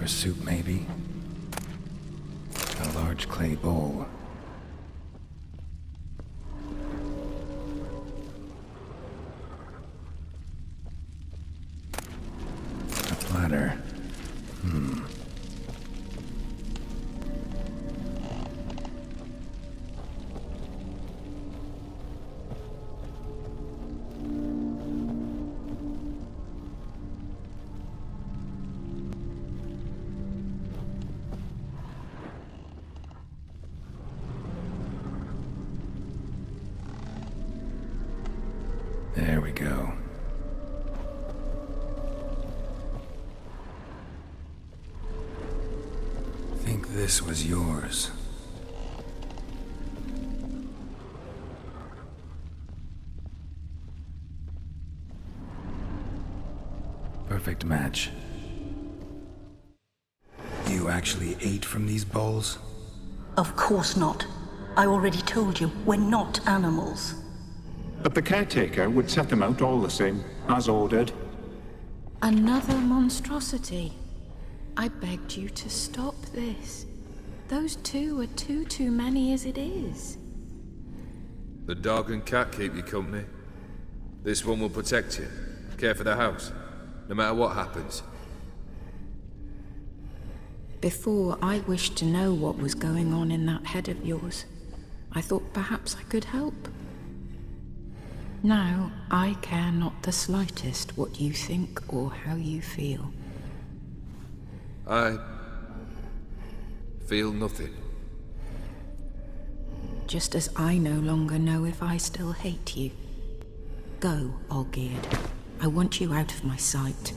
For soup, maybe? A large clay bowl. A platter. There we go. Think this was yours. Perfect match. You actually ate from these bowls? Of course not. I already told you, we're not animals. But the caretaker would set them out all the same, as ordered. Another monstrosity. I begged you to stop this. Those two are too many as it is. The dog and cat keep you company. This one will protect you, care for the house, no matter what happens. Before, I wished to know what was going on in that head of yours. I thought perhaps I could help. Now, I care not the slightest what you think or how you feel. I feel nothing. Just as I no longer know if I still hate you. Go, Olgierd. I want you out of my sight.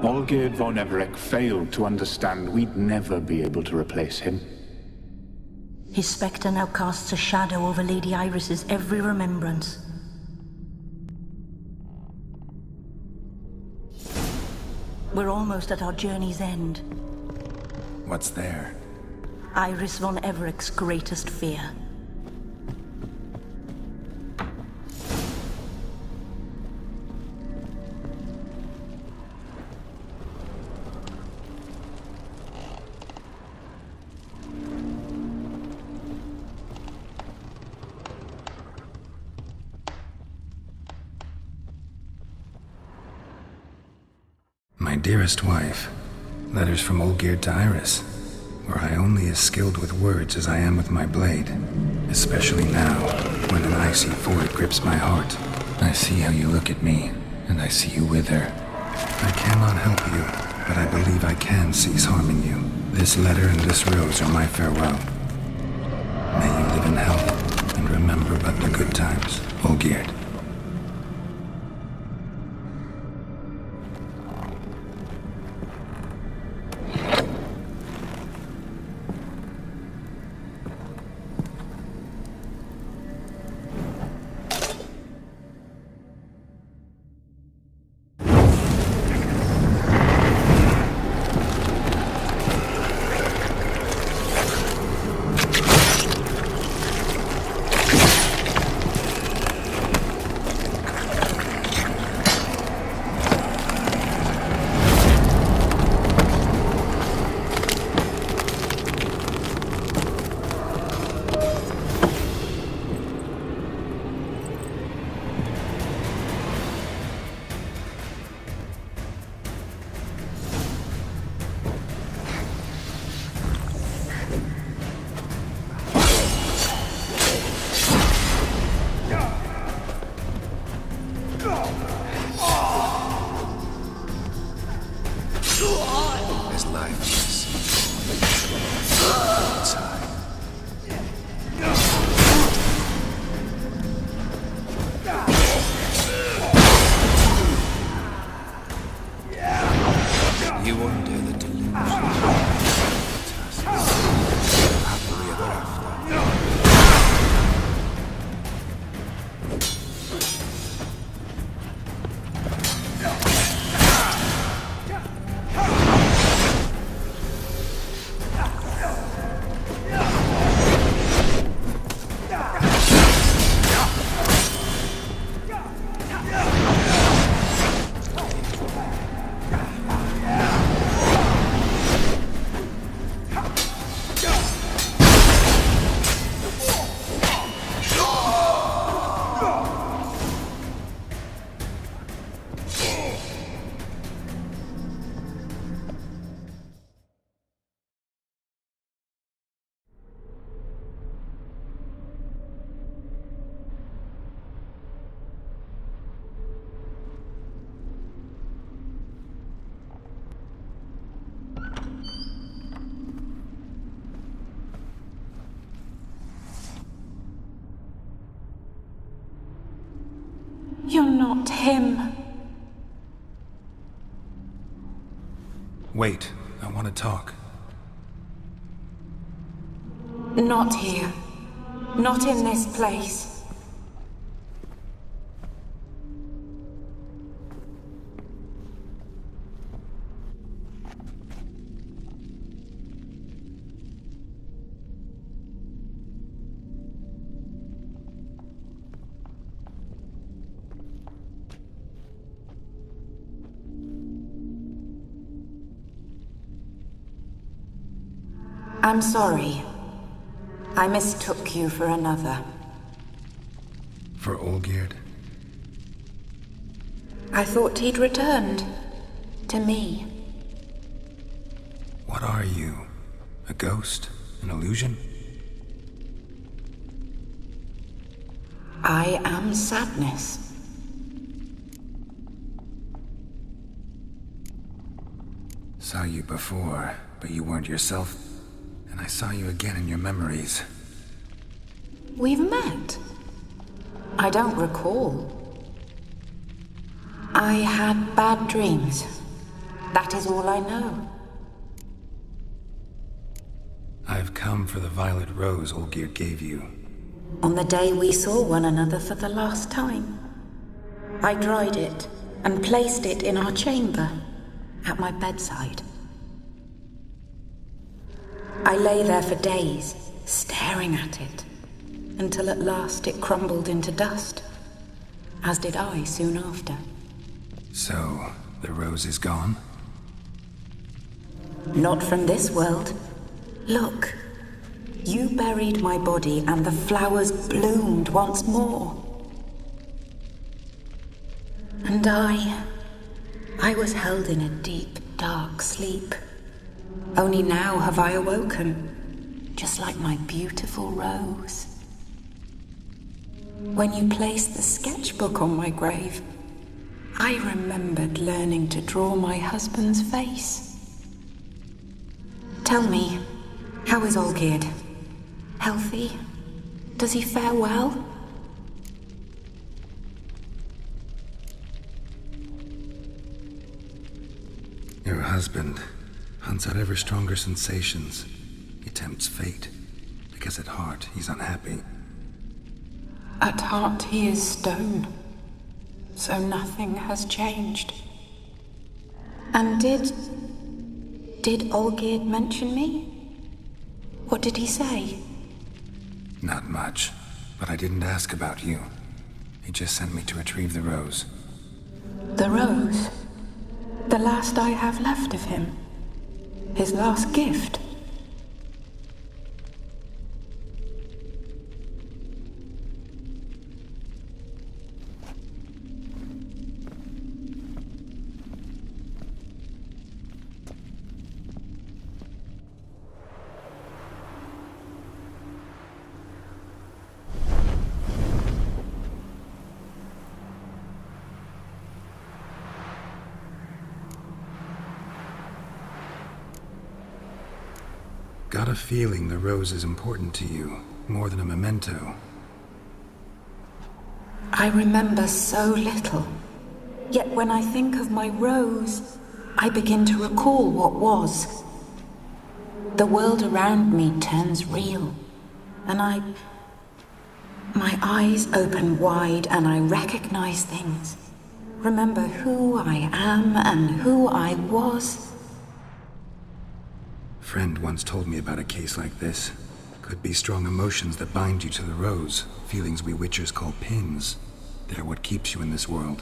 Olgierd von Everec failed to understand we'd never be able to replace him. His spectre now casts a shadow over Lady Iris's every remembrance. We're almost at our journey's end. What's there? Iris von Everec's greatest fear. My dearest wife, letters from Olgierd to Iris. Were I only as skilled with words as I am with my blade, especially now, when an icy void grips my heart. I see how you look at me, and I see you with her. I cannot help you, but I believe I can cease harming you. This letter and this rose are my farewell. May you live in health, and remember but the good times, Olgierd. You're not him. Wait, I want to talk. Not here. Not in this place. I'm sorry. I mistook you for another. For Olgierd? I thought he'd returned. To me. What are you? A ghost? An illusion? I am sadness. Saw you before, but you weren't yourself. And I saw you again in your memories. We've met. I don't recall. I had bad dreams. That is all I know. I've come for the violet rose Olgierd gave you. On the day we saw one another for the last time, I dried it and placed it in our chamber, at my bedside. I lay there for days, staring at it, until at last it crumbled into dust, as did I soon after. So, the rose is gone? Not from this world. Look, you buried my body and the flowers bloomed once more. And I was held in a deep, dark sleep. Only now have I awoken, just like my beautiful rose. When you placed the sketchbook on my grave, I remembered learning to draw my husband's face. Tell me, how is Olgierd? Healthy? Does he fare well? Your husband hunts out ever stronger sensations. He tempts fate, because at heart he's unhappy. At heart he is stone, so nothing has changed. And did Olgierd mention me? What did he say? Not much, but I didn't ask about you. He just sent me to retrieve the rose. The rose? The last I have left of him? His last gift? Got a feeling the rose is important to you, more than a memento. I remember so little. Yet when I think of my rose, I begin to recall what was. The world around me turns real, and my eyes open wide and I recognize things. Remember who I am and who I was. Friend once told me about a case like this. Could be strong emotions that bind you to the rose, feelings we Witchers call pins. They're what keeps you in this world.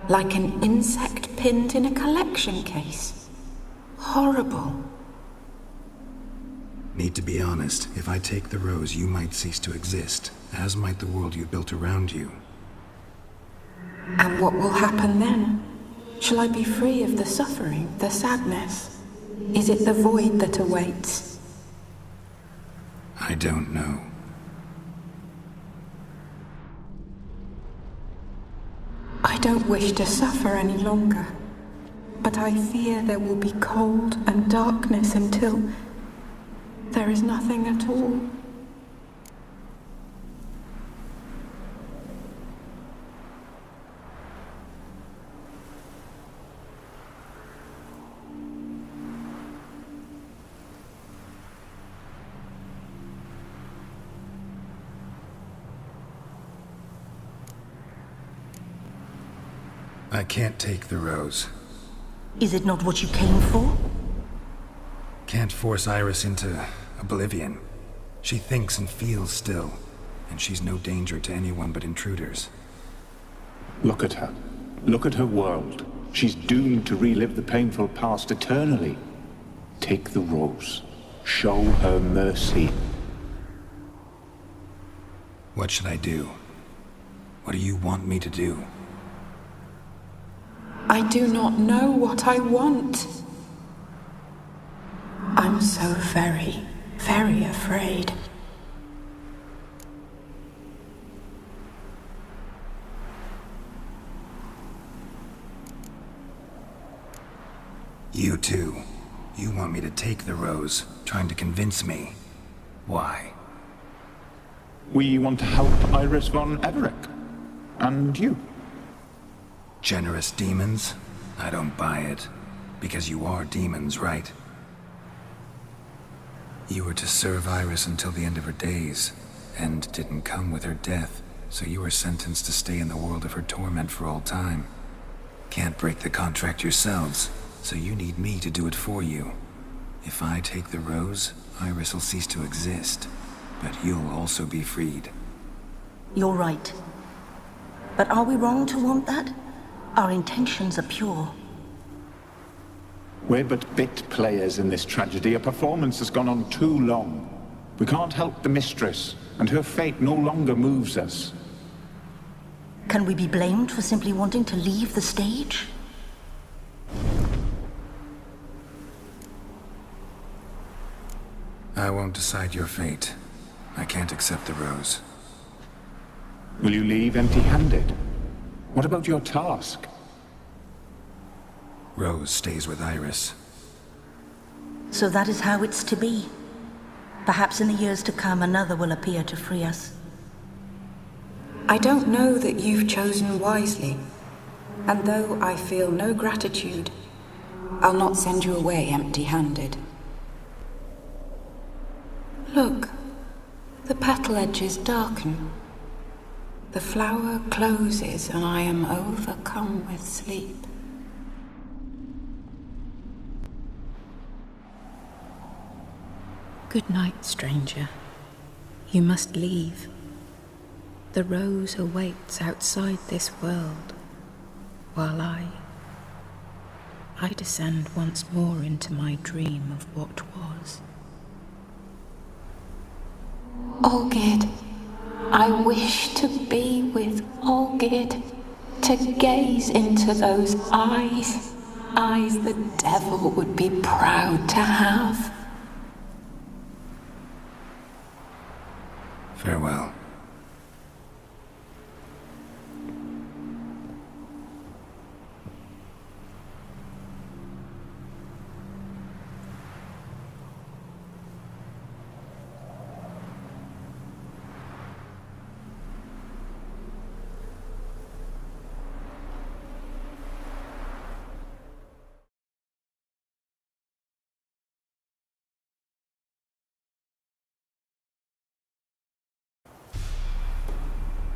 Like an insect pinned in a collection case. Horrible. Need to be honest, if I take the rose, you might cease to exist, as might the world you built around you. And what will happen then? Shall I be free of the suffering, the sadness? Is it the void that awaits? I don't know. I don't wish to suffer any longer, but I fear there will be cold and darkness until there is nothing at all. I can't take the rose. Is it not what you came for? Can't force Iris into oblivion. She thinks and feels still, and she's no danger to anyone but intruders. Look at her. Look at her world. She's doomed to relive the painful past eternally. Take the rose. Show her mercy. What should I do? What do you want me to do? I do not know what I want. I'm so very, very afraid. You too. You want me to take the rose, trying to convince me. Why? We want to help Iris von Everec. And you. Generous demons? I don't buy it. Because you are demons, right? You were to serve Iris until the end of her days, and didn't come with her death, so you were sentenced to stay in the world of her torment for all time. Can't break the contract yourselves, so you need me to do it for you. If I take the rose, Iris will cease to exist, but you'll also be freed. You're right. But are we wrong to want that? Our intentions are pure. We're but bit players in this tragedy. A performance has gone on too long. We can't help the mistress, and her fate no longer moves us. Can we be blamed for simply wanting to leave the stage? I won't decide your fate. I can't accept the rose. Will you leave empty-handed? What about your task? Rose stays with Iris. So that is how it's to be. Perhaps in the years to come, another will appear to free us. I don't know that you've chosen wisely, and though I feel no gratitude, I'll not send you away empty-handed. Look, the petal edges darken. The flower closes and I am overcome with sleep. Good night, stranger. You must leave. The rose awaits outside this world, while I descend once more into my dream of what was. Olgierd, I wish to be with Olgierd, to gaze into those eyes the devil would be proud to have. Farewell.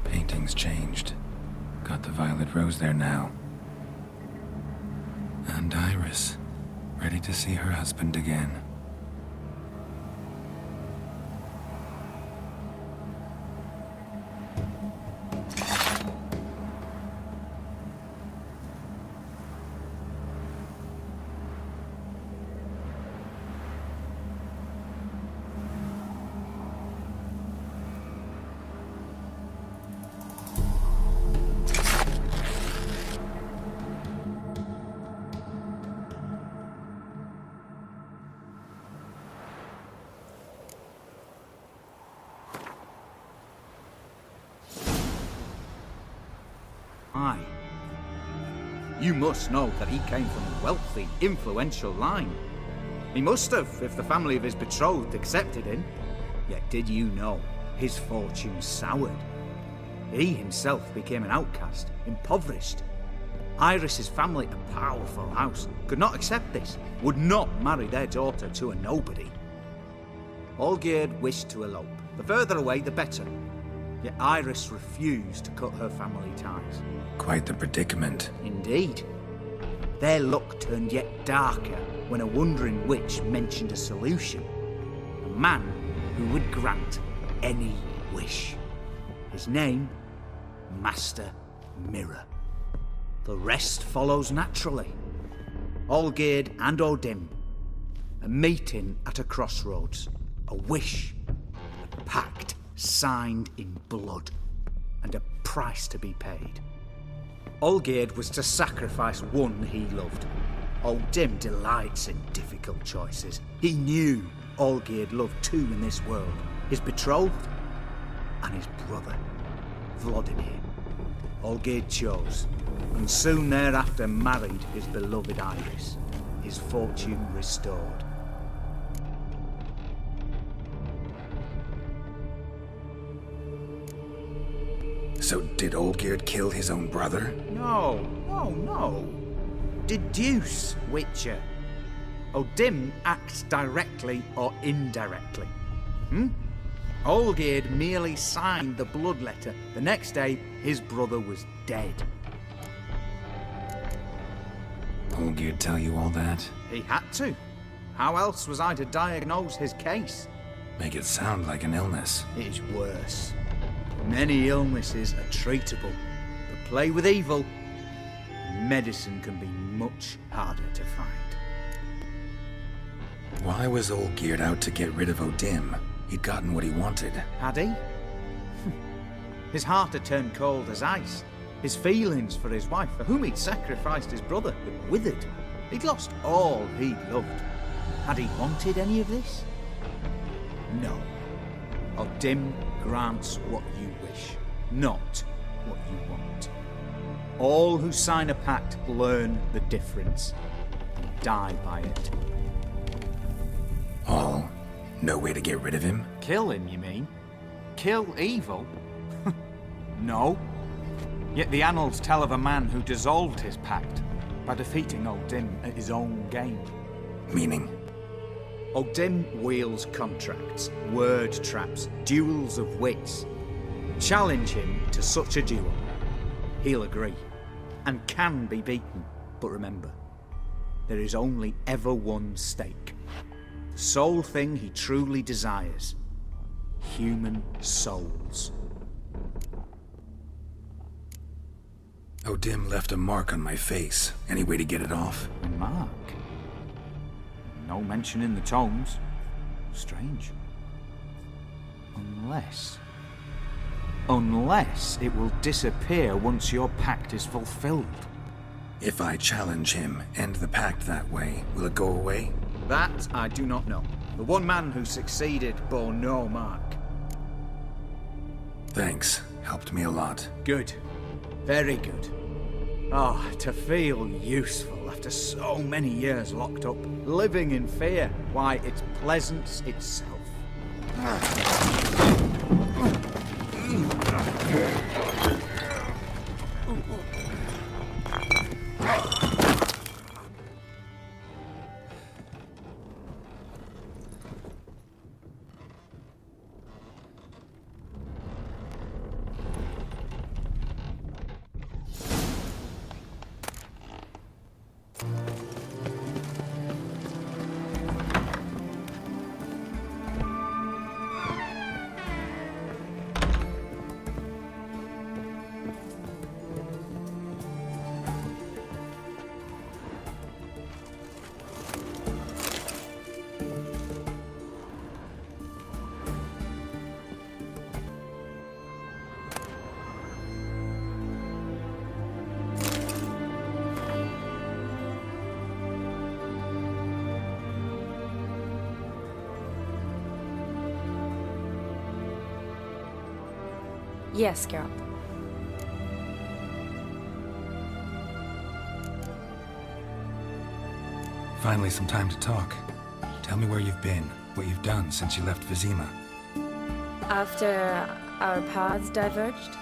Painting's changed. Got the violet rose there now. And Iris, ready to see her husband again. Aye. You must know that he came from a wealthy, influential line. He must have, if the family of his betrothed accepted him. Yet did you know, his fortune soured. He himself became an outcast, impoverished. Iris's family, a powerful house, could not accept this, would not marry their daughter to a nobody. Olgierd wished to elope. The further away, the better. Yet Iris refused to cut her family ties. Quite the predicament. Indeed. Their luck turned yet darker when a wandering witch mentioned a solution. A man who would grant any wish. His name, Master Mirror. The rest follows naturally. Olgierd and Odim, a meeting at a crossroads, a wish, a pact signed in blood, and a price to be paid. Olgierd was to sacrifice one he loved. Odim delights in difficult choices. He knew Olgierd loved two in this world, his betrothed and his brother, Vladimir. Olgierd chose, and soon thereafter married his beloved Iris, his fortune restored. So did Olgierd kill his own brother? No. Deduce, Witcher. Odim acts directly or indirectly. Olgierd merely signed the blood letter. The next day, his brother was dead. Olgierd tell you all that? He had to. How else was I to diagnose his case? Make it sound like an illness. It is worse. Many illnesses are treatable, but play with evil, medicine can be much harder to find. Why was Olgierd out to get rid of Odim? He'd gotten what he wanted. Had he? His heart had turned cold as ice. His feelings for his wife, for whom he'd sacrificed his brother, had withered. He'd lost all he'd loved. Had he wanted any of this? No. Odim grants what you wish, not what you want. All who sign a pact learn the difference and die by it. All? No way to get rid of him? Kill him, you mean? Kill evil? No. Yet the annals tell of a man who dissolved his pact by defeating Odim at his own game. Meaning? Odim wields contracts, word traps, duels of wits. Challenge him to such a duel. He'll agree, and can be beaten. But remember, there is only ever one stake. The sole thing he truly desires. Human souls. Odim left a mark on my face. Any way to get it off? A mark? No mention in the tomes. Strange. Unless it will disappear once your pact is fulfilled. If I challenge him, end the pact that way, will it go away? That I do not know. The one man who succeeded bore no mark. Thanks. Helped me a lot. Good. Very good. Oh, to feel useful after so many years locked up, living in fear. Why, it's pleasance itself. Yes, Geralt. Finally some time to talk. Tell me where you've been, what you've done since you left Vizima. After our paths diverged?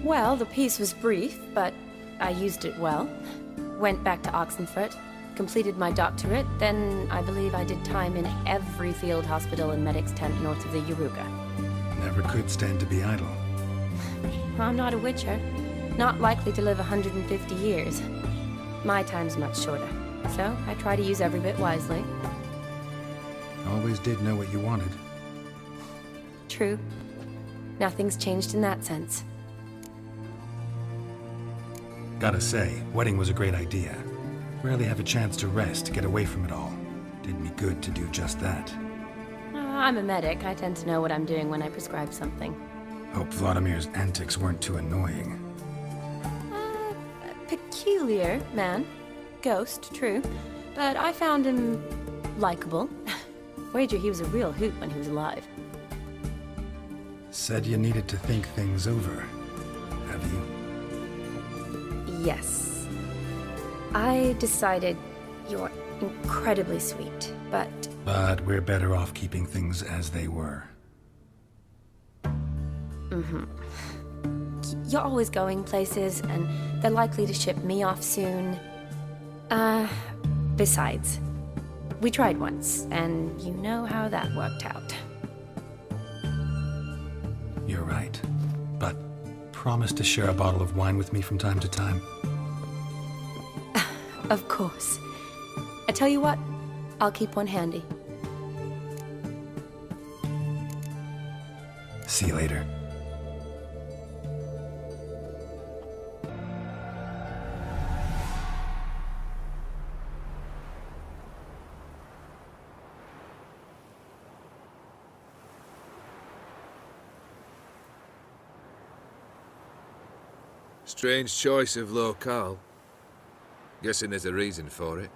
Well, the peace was brief, but I used it well. Went back to Oxenfurt. completed my doctorate, then I believe I did time in every field hospital and medic's tent north of the Yaruga. Never could stand to be idle. I'm not a Witcher. Not likely to live 150 years. My time's much shorter, so I try to use every bit wisely. Always did know what you wanted. True. Nothing's changed in that sense. Gotta say, wedding was a great idea. Rarely have a chance to rest, get away from it all. Did me good to do just that. I'm a medic. I tend to know what I'm doing when I prescribe something. Hope Vladimir's antics weren't too annoying. Peculiar man. Ghost, true. But I found him likable. Wager he was a real hoot when he was alive. Said you needed to think things over. Have you? Yes. I decided you're incredibly sweet, but... But we're better off keeping things as they were. You're always going places, and they're likely to ship me off soon. Besides, we tried once, and you know how that worked out. You're right. But promise to share a bottle of wine with me from time to time. Of course. I tell you what, I'll keep one handy. See you later. Strange choice of locale. Guessing there's a reason for it.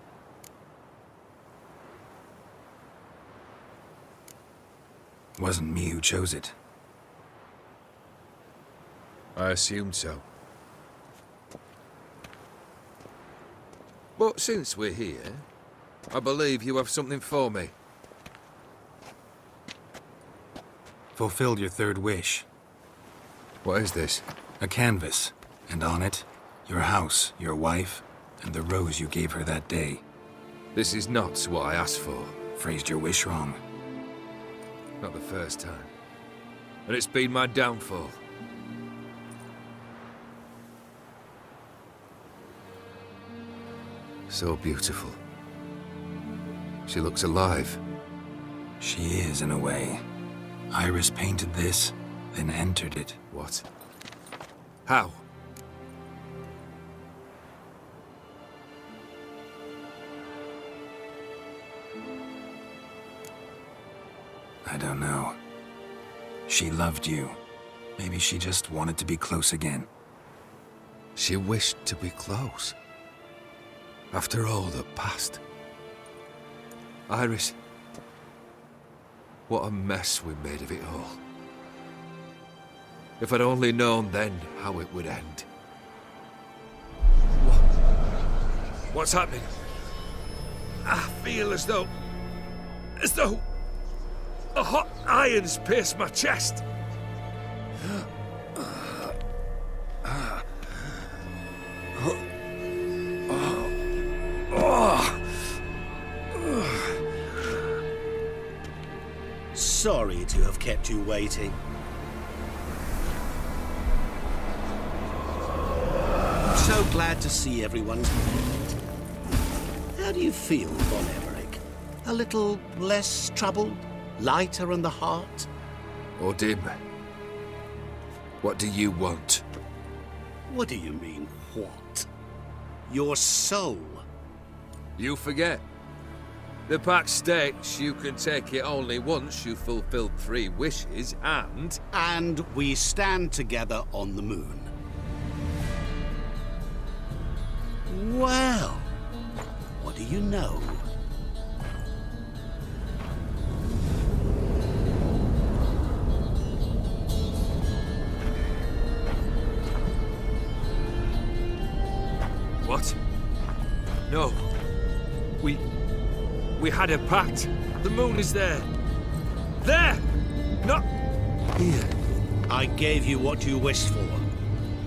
Wasn't me who chose it. I assumed so. But since we're here, I believe you have something for me. Fulfilled your third wish. What is this? A canvas. And on it, your house, your wife, and the rose you gave her that day. This is not what I asked for. Phrased your wish wrong. Not the first time. And it's been my downfall. So beautiful. She looks alive. She is, in a way. Iris painted this, then entered it. What? How? I don't know. She loved you. Maybe she just wanted to be close again. She wished to be close. After all that passed. Iris. What a mess we made of it all. If I'd only known then how it would end. What's happening? I feel as though a hot iron's pierced my chest. Sorry to have kept you waiting. I'm so glad to see everyone's made. How do you feel, Von Emmerich? A little less troubled? Lighter in the heart? Or dim? What do you want? What do you mean, what? Your soul. You forget. The pact states you can take it only once you've fulfilled 3 wishes, and... And we stand together on the moon. Well, what do you know? What? No. We had a pact. The moon is there. There! Not here. I gave you what you wished for.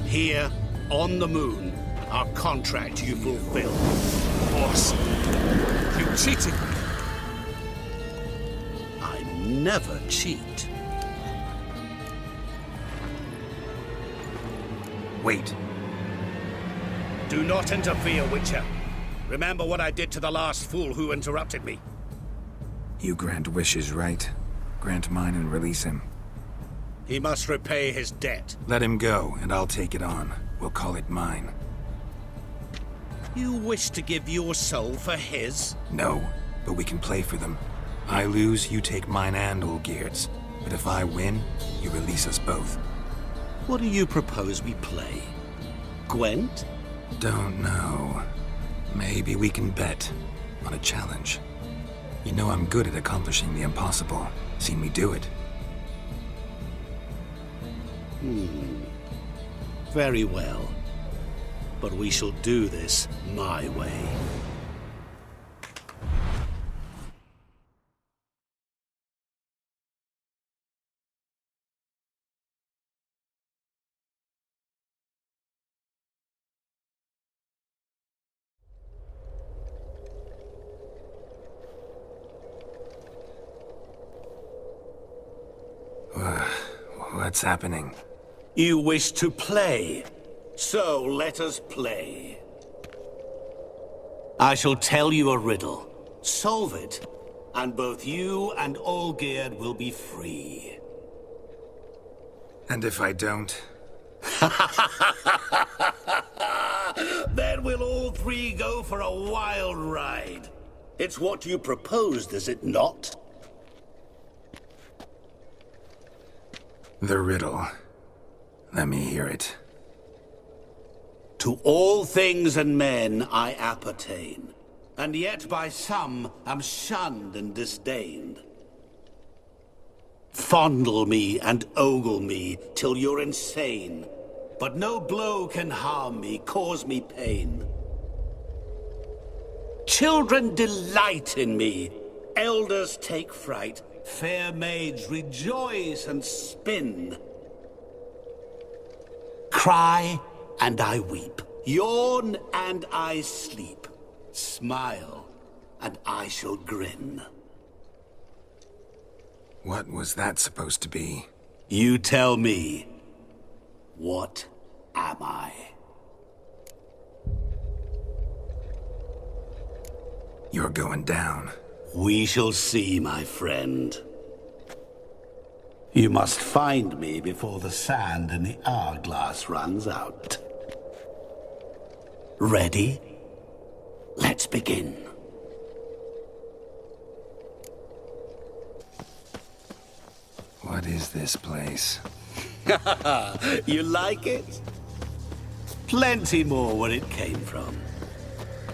Here, on the moon, our contract you fulfilled. Boss. You cheated me. I never cheat. Wait. Do not interfere, Witcher. Remember what I did to the last fool who interrupted me. You grant wishes, right? Grant mine and release him. He must repay his debt. Let him go, and I'll take it on. We'll call it mine. You wish to give your soul for his? No, but we can play for them. I lose, you take mine and Olgierd's. But if I win, you release us both. What do you propose we play? Gwent? Don't know. Maybe we can bet on a challenge. You know I'm good at accomplishing the impossible. Seen me do it. Very well. But we shall do this my way. What's happening? You wish to play, so let us play. I shall tell you a riddle. Solve it, and both you and Olgierd will be free. And if I don't? Then we'll all three go for a wild ride. It's what you proposed, is it not? The riddle. Let me hear it. To all things and men I appertain, and yet by some am shunned and disdained. Fondle me and ogle me till you're insane, but no blow can harm me, cause me pain. Children delight in me, elders take fright, fair maids rejoice and spin. Cry and I weep, yawn and I sleep, smile and I shall grin. What was that supposed to be? You tell me, what am I? You're going down. We shall see, my friend. You must find me before the sand in the hourglass runs out. Ready? Let's begin. What is this place? You like it? Plenty more where it came from.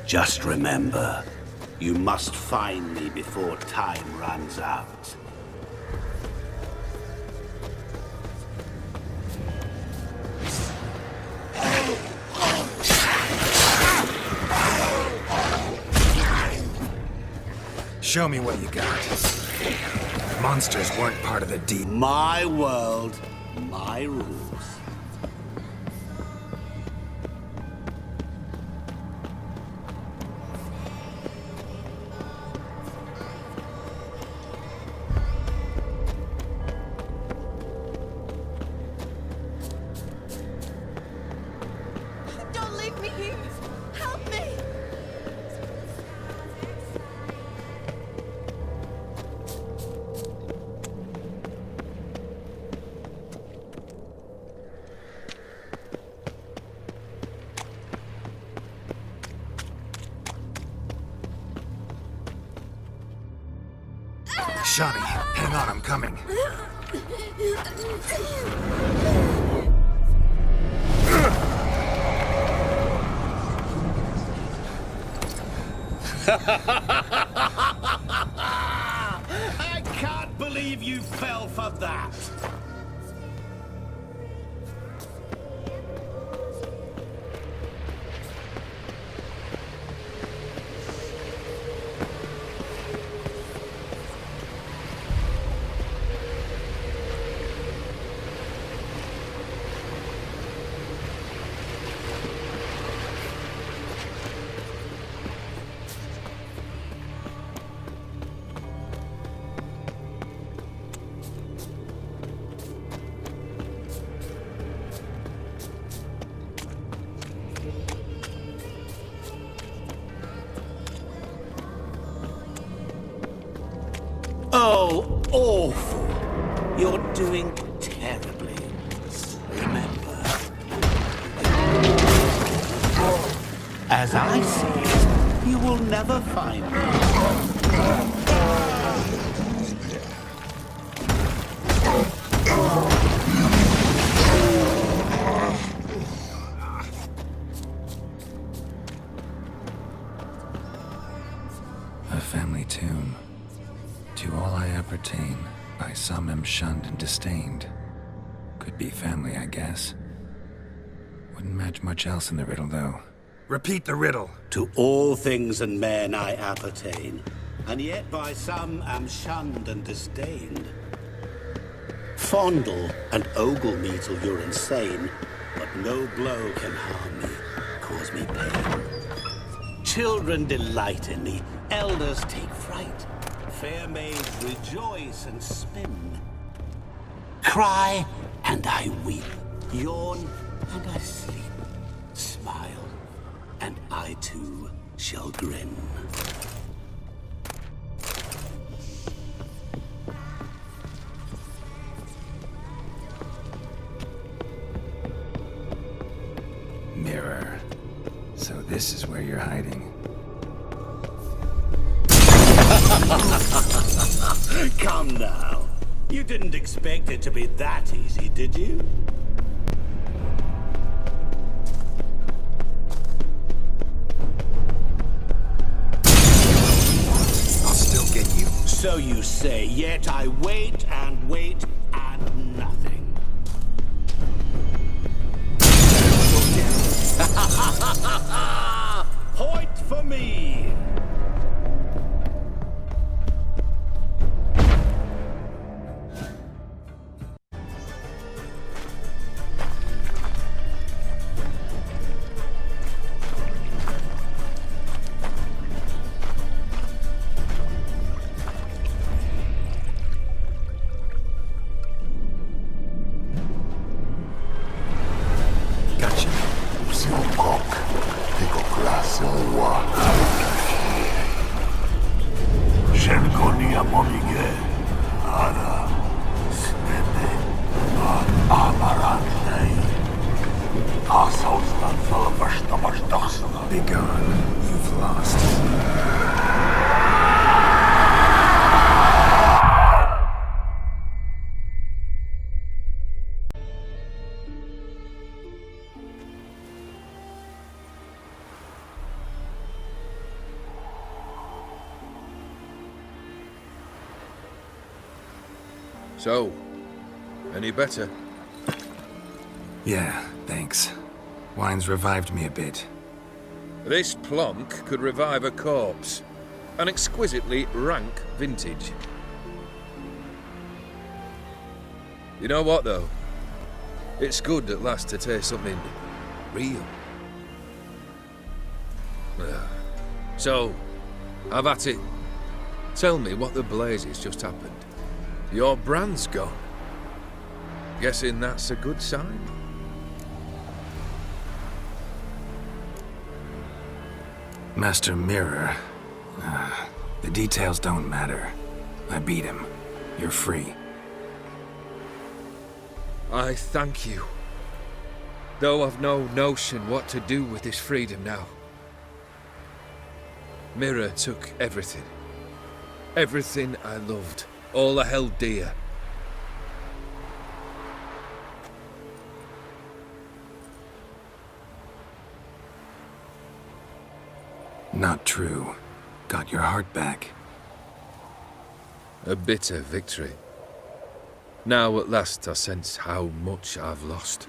Just remember, you must find me before time runs out. Show me what you got. Monsters weren't part of the deed. My world, my rules. Don't leave me here! Help me! Shani, hang on, I'm coming. I can't believe you fell for that. awful. You're doing terribly. Remember. As I see it, you will never find me. A family tomb. To all I appertain, by some am shunned and disdained. Could be family, I guess. Wouldn't match much else in the riddle, though. Repeat the riddle. To all things and men I appertain, and yet by some am shunned and disdained. Fondle and ogle me till you're insane, but no blow can harm me, cause me pain. Children delight in me, elders take fright. Fair maids rejoice and spin. Cry and I weep, yawn and I sleep. Smile and I too shall grin. Mirror. So this is where you're hiding. Come now. You didn't expect it to be that easy, did you? I'll still get you. So you say, yet I wait and wait and nothing. Point for me! Be gone. You've lost. So, any better? Yeah, thanks. Wine's revived me a bit. This plonk could revive a corpse. An exquisitely rank vintage. You know what, though? It's good at last to taste something real. So, have at it. Tell me what the blazes just happened. Your brand's gone. Guessing that's a good sign? Master Mirror. The details don't matter. I beat him. You're free. I thank you. Though I've no notion what to do with this freedom now. Mirror took everything. Everything I loved. All I held dear. Not true. Got your heart back. A bitter victory. Now at last I sense how much I've lost.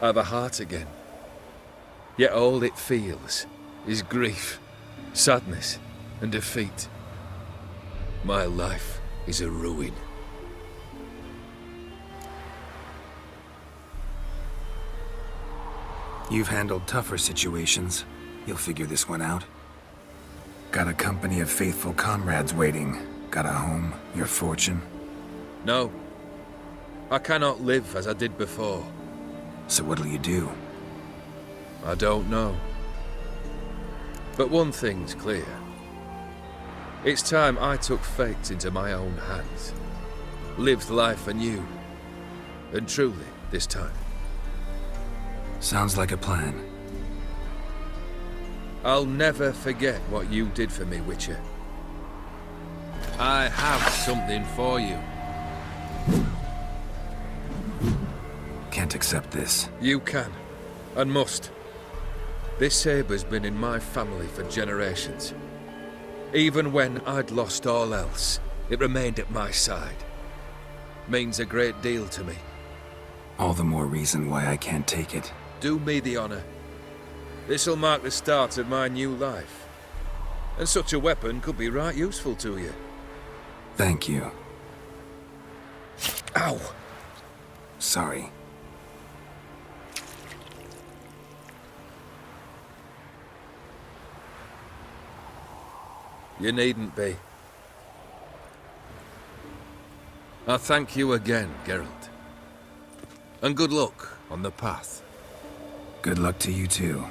I've a heart again. Yet all it feels is grief, sadness, and defeat. My life is a ruin. You've handled tougher situations. You'll figure this one out. Got a company of faithful comrades waiting. Got a home, your fortune. No. I cannot live as I did before. So what'll you do? I don't know. But one thing's clear. It's time I took fate into my own hands. Lived life anew. And truly, this time. Sounds like a plan. I'll never forget what you did for me, Witcher. I have something for you. Can't accept this. You can, and must. This sabre's been in my family for generations. Even when I'd lost all else, it remained at my side. Means a great deal to me. All the more reason why I can't take it. Do me the honor. This'll mark the start of my new life. And such a weapon could be right useful to you. Thank you. Ow! Sorry. You needn't be. I thank you again, Geralt. And good luck on the path. Good luck to you too.